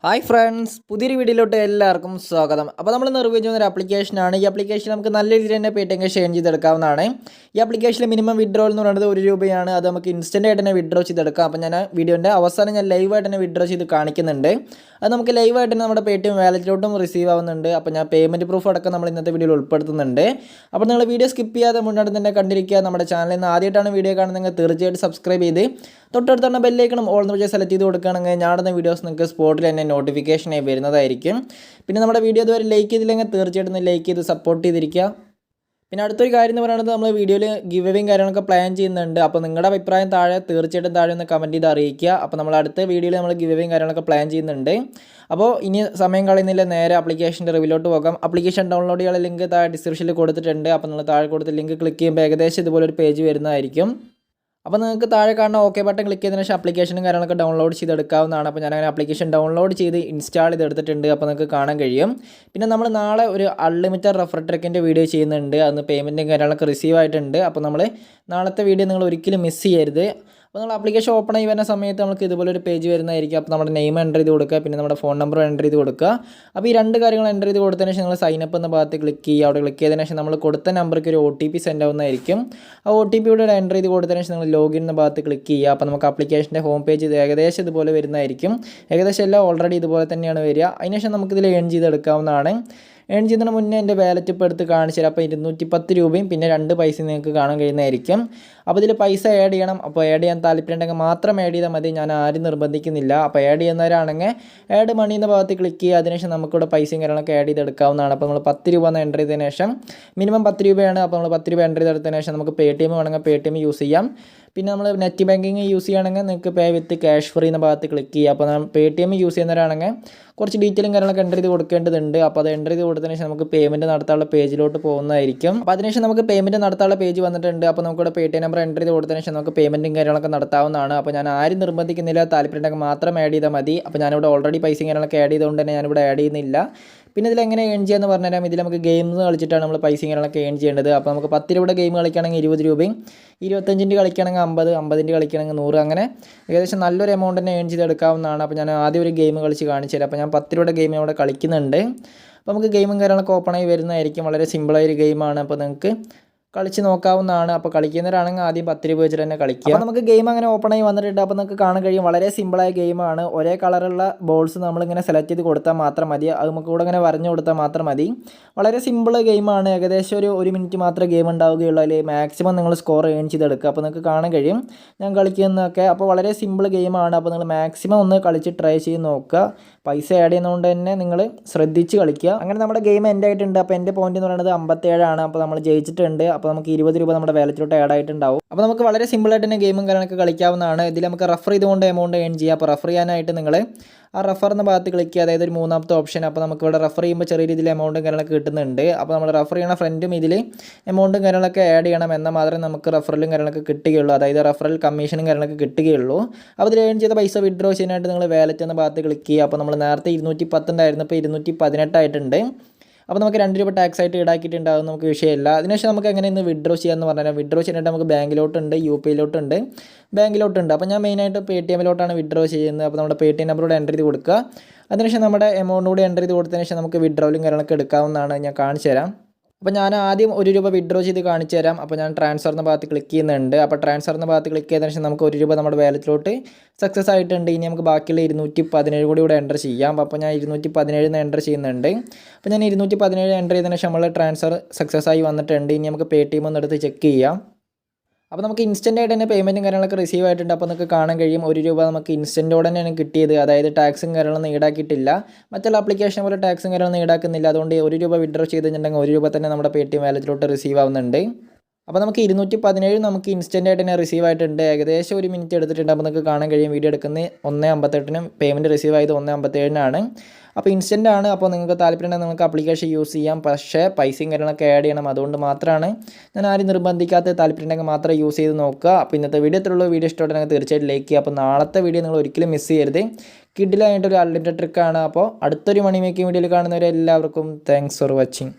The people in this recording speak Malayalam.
ഹായ് ഫ്രണ്ട്സ്, പുതിയൊരു വീഡിയോയിലോട്ട് എല്ലാവർക്കും സ്വാഗതം. അപ്പോൾ നമ്മൾ നിർവഹിക്കുന്ന ഒരു ആപ്ലിക്കേഷനാണ്. ഈ ആപ്ലിക്കേഷൻ നമുക്ക് നല്ല രീതിയിൽ തന്നെ പേടിഎം ഷെയർ ചെയ്തെടുക്കാവുന്നതാണ്. ഈ ആപ്ലിക്കേഷനിൽ മിനിമം വിഡ്രോൾ എന്ന് പറയുന്നത് 1 രൂപയാണ്. അത് നമുക്ക് ഇൻസ്റ്റൻ്റ് ആയിട്ട് തന്നെ വിഡ്രോ ചെയ്തെടുക്കാം. അപ്പോൾ ഞാൻ വീഡിയോൻ്റെ അവസാനം ഞാൻ ലൈവായിട്ട് തന്നെ വിഡ്രോ ചെയ്ത് കാണിക്കുന്നുണ്ട്. അത് നമുക്ക് ലൈവായിട്ട് തന്നെ നമ്മുടെ പേടിഎം വാലറ്റിലോട്ടും റിസീവ് ആവുന്നുണ്ട്. അപ്പോൾ ഞാൻ പേയ്മെൻറ്റ് പ്രൂഫ് അടക്കം നമ്മൾ ഇന്നത്തെ വീഡിയോയിൽ ഉൾപ്പെടുത്തുന്നുണ്ട്. അപ്പോൾ നിങ്ങൾ വീഡിയോ സ്കിപ്പ് ചെയ്യാതെ മുന്നോട്ട് തന്നെ കണ്ടിരിക്കുക. നമ്മുടെ ചാനലിൽ നിന്ന് ആദ്യമായിട്ടാണ് വീഡിയോ കാണുന്നതെങ്കിൽ തീർച്ചയായിട്ടും സബ്സ്ക്രൈബ് ചെയ്ത് തൊട്ടടുത്തുള്ള ബെല്ലൈക്കണം ഓൾ എന്ന് വെച്ചാൽ സെലക്ട് ചെയ്ത് കൊടുക്കുകയാണെങ്കിൽ ഞാടുന്ന വീഡിയോസ് നിങ്ങൾക്ക് സ്പോട്ടിൽ തന്നെ നോട്ടിഫിക്കേഷനായി വരുന്നതായിരിക്കും. പിന്നെ നമ്മുടെ വീഡിയോ ഇതുവരെ ലൈക്ക് ചെയ്തില്ലെങ്കിൽ തീർച്ചയായിട്ടും ലൈക്ക് ചെയ്ത് സപ്പോർട്ട് ചെയ്തിരിക്കുക. പിന്നെ അടുത്തൊരു കാര്യം എന്ന് പറയുന്നത് നമ്മൾ വീഡിയോയിൽ ഗിവ് അവേയും കാര്യങ്ങളൊക്കെ പ്ലാൻ ചെയ്യുന്നുണ്ട്. അപ്പോൾ നിങ്ങളുടെ അഭിപ്രായം തീർച്ചയായിട്ടും താഴെ ഒന്ന് കമൻറ്റ് ചെയ്ത് അറിയിക്കുക. അപ്പോൾ നമ്മൾ അടുത്ത വീഡിയോയിൽ നമ്മൾ ഗിവ് അവേയും കാര്യങ്ങളൊക്കെ പ്ലാൻ ചെയ്യുന്നുണ്ട്. അപ്പോൾ ഇനി സമയം കളയുന്നില്ല, നേരെ ആപ്ലിക്കേഷൻ്റെ റിവ്യൂലോട്ട് പോകാം. ആപ്ലിക്കേഷൻ ഡൗൺലോഡ് ചെയ്യാനുള്ള ലിങ്ക് താഴെ ഡിസ്ക്രിപ്ഷനിൽ കൊടുത്തിട്ടുണ്ട്. അപ്പോൾ നിങ്ങൾ താഴെ കൊടുത്ത ലിങ്ക് ക്ലിക്ക് ചെയ്യുമ്പോൾ ഏകദേശം ഇതുപോലെ ഒരു പേജ് വരുന്നതായിരിക്കും. അപ്പോൾ നിങ്ങൾക്ക് താഴെ കാണുന്ന ഓക്കെ ബട്ടൺ ക്ലിക്ക് ചെയ്തതിനു ശേഷം ആപ്ലിക്കേഷനും കാര്യങ്ങളൊക്കെ ഡൗൺലോഡ് ചെയ്തെടുക്കാവുന്നതാണ്. അപ്പോൾ ഞാനങ്ങനെ ആപ്ലിക്കേഷൻ ഡൗൺലോഡ് ചെയ്ത് ഇൻസ്റ്റാൾ ചെയ്തെടുത്തിട്ടുണ്ട്. അപ്പോൾ നിങ്ങൾക്ക് കാണാൻ കഴിയും. പിന്നെ നമ്മൾ നാളെ ഒരു അൺലിമിറ്റഡ് റെഫർ ട്രെക്കിൻ്റെ വീഡിയോ ചെയ്യുന്നുണ്ട്. അന്ന് പേയ്മെൻറ്റും കാര്യങ്ങളൊക്കെ റിസീവ് ആയിട്ടുണ്ട്. അപ്പോൾ നമ്മൾ നാളത്തെ വീഡിയോ നിങ്ങൾ ഒരിക്കലും മിസ് ചെയ്യരുത്. അപ്പോൾ നമ്മൾ ആപ്ലിക്കേഷൻ ഓപ്പൺ ആയി വരുന്ന സമയത്ത് നമുക്ക് ഇതുപോലെ ഒരു പേജ് വരുന്നതായിരിക്കും. അപ്പോൾ നമ്മുടെ നെയിം എൻ്റർ ചെയ്ത് കൊടുക്കുക, പിന്നെ നമ്മുടെ ഫോൺ നമ്പർ എൻ്റർ ചെയ്ത് കൊടുക്കുക. അപ്പോൾ ഈ രണ്ട് കാര്യങ്ങൾ എൻ്റർ ചെയ്ത് കൊടുത്തതിന് ശേഷം നിങ്ങൾ സൈനപ്പ് എന്ന ഭാഗത്ത് ക്ലിക്ക് ചെയ്യുക. അവിടെ ക്ലിക്ക് ചെയ്തതിന് ശേഷം നമ്മൾ കൊടുത്ത നമ്പർക്ക് ഒരു OTP സെൻഡ് ആവുന്നതായിരിക്കും. ആ OTP ഇവിടെ എൻ്റർ ചെയ്ത് കൊടുത്തതിന് ശേഷം നിങ്ങൾ ലോഗിൻ എന്ന ഭാഗത്ത് ക്ലിക്ക് ചെയ്യുക. അപ്പോൾ നമുക്ക് ആപ്ലിക്കേഷൻ്റെ ഹോം പേജ് ഏകദേശം ഇതുപോലെ വരുന്നതായിരിക്കും. ഏകദേശം എല്ലാം ഓൾറെഡി ഇതുപോലെ തന്നെയാണ് വരിക. അതിനുശേഷം നമുക്കിതിൽ ഏൺ ചെയ്തെടുക്കാവുന്നതാണ്. ഏൺ ചെയ്യുന്നതിന് മുന്നേ എൻ്റെ വാലറ്റ് ഇപ്പോൾ എടുത്ത് കാണിച്ചു തരാം. അപ്പോൾ 210 രൂപയും പിന്നെ 2 പൈസ നിങ്ങൾക്ക് കാണാൻ കഴിയുന്നതായിരിക്കും. അപ്പോൾ ഇതിൽ പൈസ ആഡ് ചെയ്യണം. അപ്പോൾ ആഡ് ചെയ്യാൻ താല്പര്യമുണ്ടെങ്കിൽ മാത്രം ആഡ് ചെയ്താൽ മതി, ഞാൻ ആരും നിർബന്ധിക്കുന്നില്ല. അപ്പോൾ ആഡ് ചെയ്യുന്നവരാണെങ്കിൽ ആഡ് മണി എന്ന ഭാഗത്ത് ക്ലിക്ക് ചെയ്യുക. അതിനുശേഷം നമുക്കിവിടെ പൈസയും കാര്യങ്ങളൊക്കെ ആഡ് ചെയ്തെടുക്കാവുന്നതാണ്. അപ്പോൾ നമ്മൾ 10 രൂപ എന്ന് എൻ്റർ ചെയ്തതിന് ശേഷം മിനിമം 10 രൂപയാണ്. അപ്പോൾ നമ്മൾ 10 രൂപ എൻ്റർ ചെയ്തെടുത്തതിന് ശേഷം നമുക്ക് പേടിഎം വേണമെങ്കിൽ പേടിഎം യൂസ് ചെയ്യാം. പിന്നെ നമ്മൾ നെറ്റ് ബാങ്കിങ് യൂസ് ചെയ്യുകയാണെങ്കിൽ നിങ്ങൾക്ക് പേ വിത്ത് ക്യാഷ് ഫ്രീ എന്ന ഭാഗത്ത് ക്ലിക്ക് ചെയ്യുക. അപ്പോൾ നമ്മൾ പേടിഎം യൂസ് ചെയ്യുന്നവരാണെങ്കിൽ കുറച്ച് ഡീറ്റെയിലും കാര്യങ്ങളൊക്കെ എൻ്റർ ചെയ്ത് കൊടുക്കേണ്ടതുണ്ട്. അപ്പോൾ അത് എൻ്റർ ചെയ്ത് കൊടുത്തതിന് ശേഷം നമുക്ക് പേയ്മെൻറ്റ് നടത്താനുള്ള പേജിലോട്ട് പോകുന്നതായിരിക്കും. അപ്പോൾ അതിനുശേഷം നമുക്ക് പേയ്മെൻറ്റ് നടത്താനുള്ള പേജ് വന്നിട്ടുണ്ട്. അപ്പോൾ നമുക്കിവിടെ പേടിഎം നമ്പർ എൻ്റർ ചെയ്ത് കൊടുത്തതിന് ശേഷം നമുക്ക് പേയ്മെൻറ്റും കാര്യങ്ങളൊക്കെ നടത്താവുന്നതാണ്. അപ്പോൾ ഞാൻ ആരും നിർബന്ധിക്കുന്നില്ല, താല്പര്യമുണ്ടെങ്കിൽ മാത്രം ആഡ് ചെയ്താൽ മതി. അപ്പോൾ ഞാനിവിടെ ഓൾറെഡി പൈസയും കാര്യങ്ങളൊക്കെ ആഡ് ചെയ്തുകൊണ്ട് തന്നെ ഞാനിവിടെ ആഡ് ചെയ്യുന്നില്ല. പിന്നെ ഇതിൽ എങ്ങനെ ഏൺ ചെയ്യാമെന്ന് പറഞ്ഞുതരാം. ഇതിൽ നമുക്ക് ഗെയിംസ് കളിച്ചിട്ടാണ് നമ്മൾ പൈസയും കാര്യങ്ങളൊക്കെ ഏൺ ചെയ്യേണ്ടത്. അപ്പോൾ നമുക്ക് 10 രൂപയുടെ ഗെയിം കളിക്കുകയാണെങ്കിൽ 20 രൂപയും, 25ൻ്റെ കളിക്കുകയാണെങ്കിൽ 50, 50ൻ്റെ കളിക്കുകയാണെങ്കിൽ 100, അങ്ങനെ ഏകദേശം നല്ലൊരു എമൗണ്ട് തന്നെ ഏൺ ചെയ്തെടുക്കാവുന്നതാണ്. അപ്പോൾ ഞാൻ ആദ്യം ഒരു ഗെയിം കളിച്ച് കാണിച്ചു തരാം. അപ്പോൾ ഞാൻ 10 രൂപയുടെ ഗെയിം ഇവിടെ കളിക്കുന്നുണ്ട്. അപ്പോൾ നമുക്ക് ഗെയിമും കാര്യങ്ങളൊക്കെ ഓപ്പണായി വരുന്നതായിരിക്കും. വളരെ സിമ്പിളായൊരു ഗെയിമാണ്. അപ്പോൾ നിങ്ങൾക്ക് കളിച്ച് നോക്കാവുന്നതാണ്. അപ്പോൾ കളിക്കുന്നവരാണെങ്കിൽ ആദ്യം 10 രൂപ വെച്ചിട്ട് തന്നെ കളിക്കുക. അപ്പോൾ നമുക്ക് ഗെയിം അങ്ങനെ ഓപ്പണായി വന്നിട്ടുണ്ട്. അപ്പോൾ നമുക്ക് കാണാൻ കഴിയും വളരെ സിമ്പിളായ ഗെയിമാണ്. ഒരേ കളറുള്ള ബോൾസ് നമ്മളിങ്ങനെ സെലക്ട് ചെയ്ത് കൊടുത്താൽ മാത്രം മതി. അത് നമുക്ക് കൂടെ ഇങ്ങനെ വരഞ്ഞു കൊടുത്താൽ മാത്രം മതി. വളരെ സിമ്പിൾ ഗെയിമാണ്. ഏകദേശം ഒരു മിനിറ്റ് മാത്രമേ ഗെയിം ഉണ്ടാവുകയുള്ളൂ. അല്ലെങ്കിൽ മാക്സിമം നിങ്ങൾ സ്കോർ ഏൺ ചെയ്തെടുക്കുക. അപ്പോൾ നിങ്ങൾക്ക് കാണാൻ കഴിയും ഞാൻ കളിക്കുന്നതൊക്കെ. അപ്പോൾ വളരെ സിമ്പിൾ ഗെയിമാണ്. അപ്പോൾ നിങ്ങൾ മാക്സിമം ഒന്ന് കളിച്ച് ട്രൈ ചെയ്ത് നോക്കുക. പൈസ ആഡ് ചെയ്യുന്നതുകൊണ്ട് തന്നെ നിങ്ങൾ ശ്രദ്ധിച്ച് കളിക്കുക. അങ്ങനെ നമ്മുടെ ഗെയിം എൻഡ് ആയിട്ടുണ്ട്. അപ്പോൾ എൻ്റെ പോയിന്റ് എന്ന് പറയുന്നത് 57 ആണ്. അപ്പോൾ നമ്മൾ ജയിച്ചിട്ടുണ്ട്. അപ്പോൾ നമുക്ക് 20 രൂപ നമ്മുടെ വാലറ്റിലോട്ട് ആഡ് ആയിട്ടുണ്ടാവും. അപ്പോൾ നമുക്ക് വളരെ സിമ്പിളായിട്ട് തന്നെ ഗെയിമും കാര്യങ്ങളൊക്കെ കളിക്കാവുന്നതാണ്. ഇതിൽ നമുക്ക് റെഫർ ചെയ്തുകൊണ്ട് എമൗണ്ട് ഏൺ ചെയ്യാം. അപ്പോൾ റെഫർ ചെയ്യാനായിട്ട് നിങ്ങൾ ആ റെഫർ എന്ന ഭാഗത്ത് ക്ലിക്ക് ചെയ്യുക, അതായത് ഒരു മൂന്നാമത്തെ ഓപ്ഷൻ. അപ്പോൾ നമുക്ക് ഇവിടെ റെഫർ ചെയ്യുമ്പോൾ ചെറിയ രീതിയിൽ എമൗണ്ടും കാര്യങ്ങളൊക്കെ കിട്ടുന്നുണ്ട്. അപ്പോൾ നമ്മൾ റെഫർ ചെയ്യണ ഫ്രണ്ടും ഇതിൽ എമൗണ്ടും കാര്യങ്ങളൊക്കെ ആഡ് ചെയ്യണം, എന്നാൽ മാത്രമേ നമുക്ക് റെഫറലും കാര്യങ്ങളൊക്കെ കിട്ടുകയുള്ളൂ. അതായത് റെഫറൽ കമ്മീഷനും കാര്യങ്ങളൊക്കെ കിട്ടുകയുള്ളൂ. അപ്പോൾ ഇതിൽ ഏൺ ചെയ്ത പൈസ വിഡ്രോ ചെയ്യാനായിട്ട് നിങ്ങൾ വാലറ്റ് എന്ന ഭാഗത്ത് ക്ലിക്ക് ചെയ്യുക. അപ്പോൾ നമ്മൾ നേരത്തെ 210 ഉണ്ടായിരുന്നു, ഇപ്പോൾ 218 ആയിട്ടുണ്ട്. അപ്പോൾ നമുക്ക് 2 രൂപ ടാക്സ് ആയിട്ട് ഈടാക്കിയിട്ടുണ്ടാകും, നമുക്ക് വിഷയമില്ല. അതിനുശേഷം നമുക്ക് എങ്ങനെ ഇന്ന് വിഡ്രോ ചെയ്യാമെന്ന് പറഞ്ഞാൽ വിഡ്രോ ചെയ്യാനായിട്ട് നമുക്ക് ബാങ്കിലോട്ടുണ്ട്, UPIയിലോട്ടുണ്ട്, ബാങ്കിലോട്ടുണ്ട്. അപ്പോൾ ഞാൻ മെയിനായിട്ട് പേടിഎമ്മിലോട്ടാണ് വിഡ്രോ ചെയ്യുന്നത്. അപ്പോൾ നമ്മുടെ പേടിഎം നമ്പർ കൂടെ എൻ്റർ ചെയ്ത് കൊടുക്കുക. അതിനുശേഷം നമ്മുടെ എമൗണ്ട് കൂടി എൻ്റർ ചെയ്ത് കൊടുത്തതിന് ശേഷം നമുക്ക് വിഡ്രോയിലും കാര്യങ്ങളൊക്കെ എടുക്കാവുന്നതാണ്. ഞാൻ കാണിച്ചു തരാം. അപ്പോൾ ഞാൻ ആദ്യം 1 രൂപ വിഡ്രോ ചെയ്ത് കാണിച്ചു തരാം. അപ്പോൾ ഞാൻ ട്രാൻസ്ഫർ എന്ന ഭാഗത്ത് ക്ലിക്ക് ചെയ്യുന്നുണ്ട്. അപ്പോൾ ട്രാൻസ്ഫർ എന്ന ഭാഗത്ത് ക്ലിക്ക് ചെയ്തതിന് ശേഷം നമുക്ക് 1 രൂപ നമ്മുടെ വാലറ്റിലോട്ട് സക്സസ് ആയിട്ടുണ്ട്. ഇനി നമുക്ക് ബാക്കിയുള്ള 217 കൂടി ഇവിടെ എൻ്റർ ചെയ്യാം. അപ്പോൾ ഞാൻ 217 എൻ്റർ ചെയ്യുന്നുണ്ട്. അപ്പോൾ ഞാൻ 217 എൻ്റർ ചെയ്തതിന് ശേഷം നമ്മൾ ട്രാൻസ്ഫർ സക്സസ് ആയി വന്നിട്ടുണ്ട്. ഇനി നമുക്ക് പേടിഎം ഒന്ന് എടുത്ത് ചെക്ക് ചെയ്യാം. അപ്പോൾ നമുക്ക് ഇൻസ്റ്റൻ്റ് ആയിട്ട് തന്നെ പേയ്മെൻറ്റും കാര്യങ്ങളൊക്കെ റിസീവ് ആയിട്ടുണ്ട്. അപ്പോൾ നിങ്ങൾക്ക് കാണാൻ കഴിയും 1 രൂപ നമുക്ക് ഇൻസ്റ്റൻറ്റോടെ തന്നെയാണ് കിട്ടിയത്. അതായത് ടാക്സും കാര്യങ്ങളൊന്നും ഈടാക്കിയിട്ടില്ല. മറ്റുള്ള ആപ്ലിക്കേഷൻ പോലെ ടാക്സും കാര്യങ്ങളൊന്നും ഈടാക്കുന്നില്ല. അതുകൊണ്ട് 1 രൂപ വിഡ്രോ ചെയ്തിട്ടുണ്ടെങ്കിൽ 1 രൂപ തന്നെ നമ്മുടെ പേടിഎം വാലറ്റിലോട്ട് റിസീവ് ആവുന്നുണ്ട്. അപ്പോൾ നമുക്ക് 217 നമുക്ക് ഇൻസ്റ്റൻ്റ് ആയിട്ട് തന്നെ റിസീവ് ആയിട്ടുണ്ട്. ഏകദേശം 1 മിനിറ്റ് എടുത്തിട്ടുണ്ട്. അപ്പോൾ നിങ്ങൾക്ക് കാണാൻ കഴിയും വീഡിയോ എടുക്കുന്നത് 1:58 പേയ്മെൻറ്റ് റിസീവ് ആയത് 1:57 അപ്പോൾ ഇൻസ്റ്റൻ്റ് ആണ്. അപ്പോൾ നിങ്ങൾക്ക് താല്പര്യമുണ്ടെങ്കിൽ നിങ്ങൾക്ക് ആപ്ലിക്കേഷൻ യൂസ് ചെയ്യാം. പക്ഷേ പൈസയും കാര്യങ്ങളൊക്കെ ആഡ് ചെയ്യണം. അതുകൊണ്ട് മാത്രമാണ് ഞാൻ ആരും നിർബന്ധിക്കാത്ത, താല്പര്യമുണ്ടെങ്കിൽ മാത്രം യൂസ് ചെയ്ത് നോക്കുക. അപ്പോൾ ഇന്നത്തെ വീഡിയോ എത്രയുള്ളൂ. വീഡിയോ ഇഷ്ടമായിട്ടുണ്ടെങ്കിൽ തീർച്ചയായിട്ടും ലൈക്ക് ചെയ്യുക. അപ്പോൾ നാളത്തെ വീഡിയോ നിങ്ങൾ ഒരിക്കലും മിസ് ചെയ്യരുത്. കിഡിലായിട്ടൊരു അൺലിമിറ്റഡ് ട്രിക്കാണ്. അപ്പോൾ അടുത്തൊരു മണി മേക്കിംഗ് വീഡിയോയിൽ കാണുന്നവരെല്ലാവർക്കും താങ്ക്സ് ഫോർ വാച്ചിങ്.